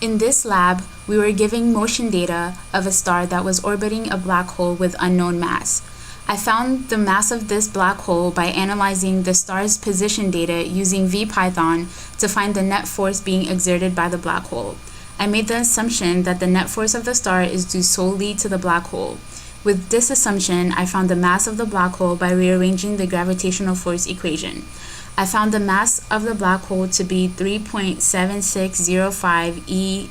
In this lab, we were giving motion data of a star that was orbiting a black hole with unknown mass. I found the mass of this black hole by analyzing the star's position data using VPython to find the net force being exerted by the black hole. I made the assumption that the net force of the star is due solely to the black hole. With this assumption, I found the mass of the black hole by rearranging the gravitational force equation. I found the mass of the black hole to be 3.7605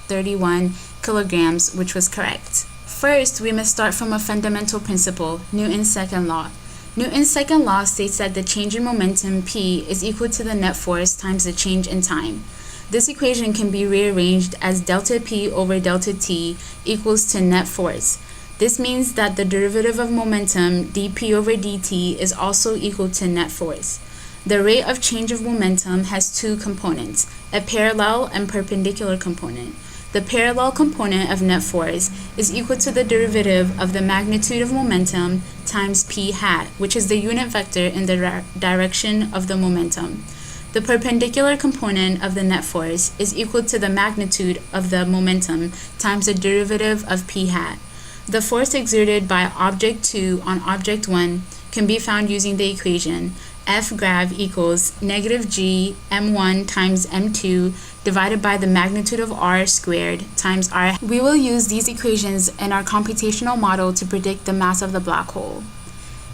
E31 kilograms, which was correct. First, we must start from a fundamental principle, Newton's second law. Newton's second law states that the change in momentum P is equal to the net force times the change in time. This equation can be rearranged as delta P over delta T equals to net force. This means that the derivative of momentum, dP over dt, is also equal to net force. The rate of change of momentum has two components, a parallel and perpendicular component. The parallel component of net force is equal to the derivative of the magnitude of momentum times p hat, which is the unit vector in the direction of the momentum. The perpendicular component of the net force is equal to the magnitude of the momentum times the derivative of p hat. The force exerted by object 2 on object 1 can be found using the equation F grav equals negative g m1 times m2 divided by the magnitude of r squared times r. We will use these equations in our computational model to predict the mass of the black hole.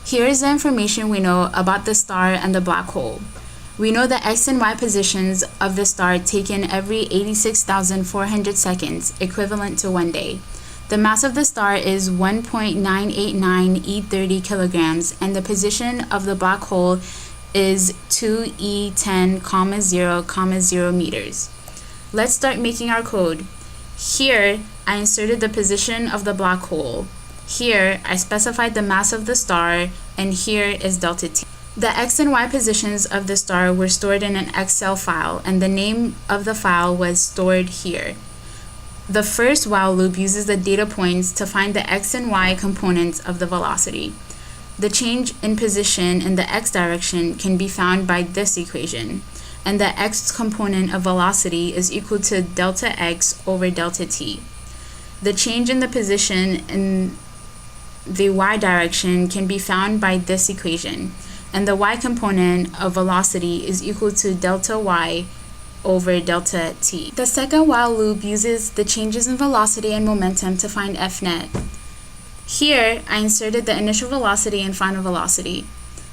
Here is the information we know about the star and the black hole. We know the x and y positions of the star taken every 86,400 seconds, equivalent to 1 day. The mass of the star is 1.989 E30 kilograms, and the position of the black hole is 2 E10, 0, meters. Let's start making our code. Here, I inserted the position of the black hole. Here, I specified the mass of the star, and here is delta T. The x and y positions of the star were stored in an Excel file, and the name of the file was stored here. The first while loop uses the data points to find the x and y components of the velocity. The change in position in the x direction can be found by this equation, and the x component of velocity is equal to delta x over delta t. The change in the position in the y direction can be found by this equation, and the y component of velocity is equal to delta y over delta t. The second while loop uses the changes in velocity and momentum to find F net. Here, I inserted the initial velocity and final velocity.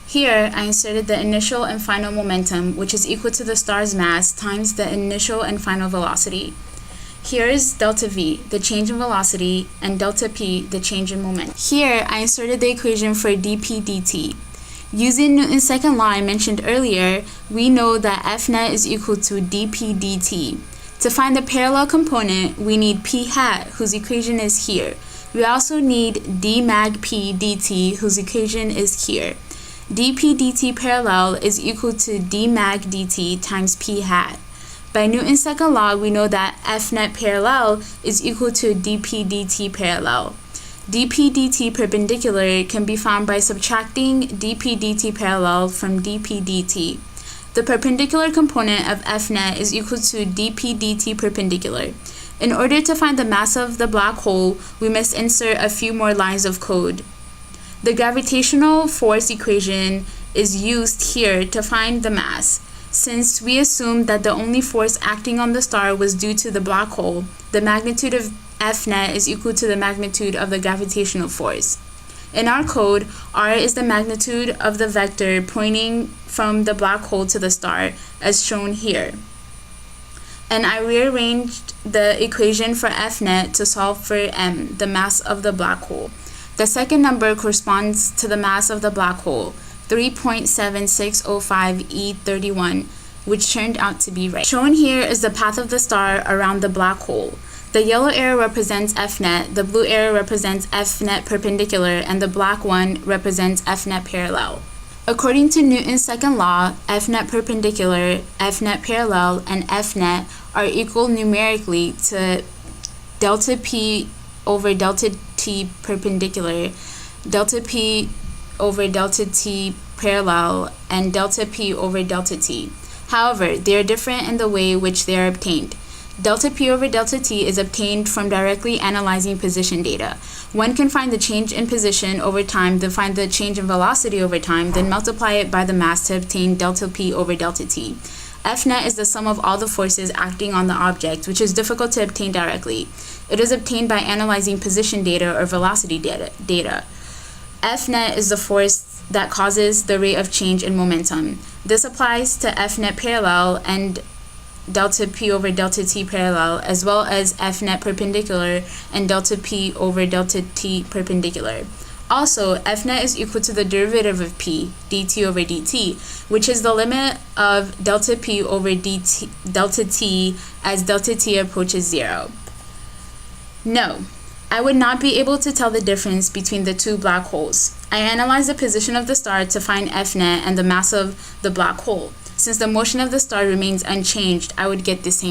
Here, I inserted the initial and final momentum, which is equal to the star's mass times the initial and final velocity. Here is delta v, the change in velocity, and delta p, the change in momentum. Here, I inserted the equation for dp dt. Using Newton's second law I mentioned earlier, we know that F net is equal to dp dt. To find the parallel component, we need p hat, whose equation is here. We also need d mag p dt, whose equation is here. dp dt parallel is equal to d mag dt times p hat. By Newton's second law, we know that F net parallel is equal to dp dt parallel. dp dt perpendicular can be found by subtracting dp dt parallel from dp dt. The perpendicular component of F net is equal to dp dt perpendicular. In order to find the mass of the black hole, we must insert a few more lines of code. The gravitational force equation is used here to find the mass. Since we assumed that the only force acting on the star was due to the black hole, the magnitude of F net is equal to the magnitude of the gravitational force. In our code, r is the magnitude of the vector pointing from the black hole to the star, as shown here. And I rearranged the equation for F net to solve for m, the mass of the black hole. The second number corresponds to the mass of the black hole, 3.7605 E31, which turned out to be right. Shown here is the path of the star around the black hole. The yellow arrow represents F net, the blue arrow represents F net perpendicular, and the black one represents F net parallel. According to Newton's second law, F net perpendicular, F net parallel, and F net are equal numerically to delta P over delta T perpendicular, delta P over delta T parallel, and delta P over delta T. However, they are different in the way which they are obtained. Delta P over delta T is obtained from directly analyzing position data. One can find the change in position over time, then find the change in velocity over time, then multiply it by the mass to obtain delta P over delta T. F net is the sum of all the forces acting on the object, which is difficult to obtain directly. It is obtained by analyzing position data or velocity data. F net is the force that causes the rate of change in momentum. This applies to F net parallel and delta P over delta T parallel, as well as F net perpendicular and delta P over delta T perpendicular. Also, F net is equal to the derivative of P, dt over dt, which is the limit of delta P over delta T as delta T approaches 0. No, I would not be able to tell the difference between the two black holes. I analyzed the position of the star to find F net and the mass of the black hole. Since the motion of the star remains unchanged, I would get the same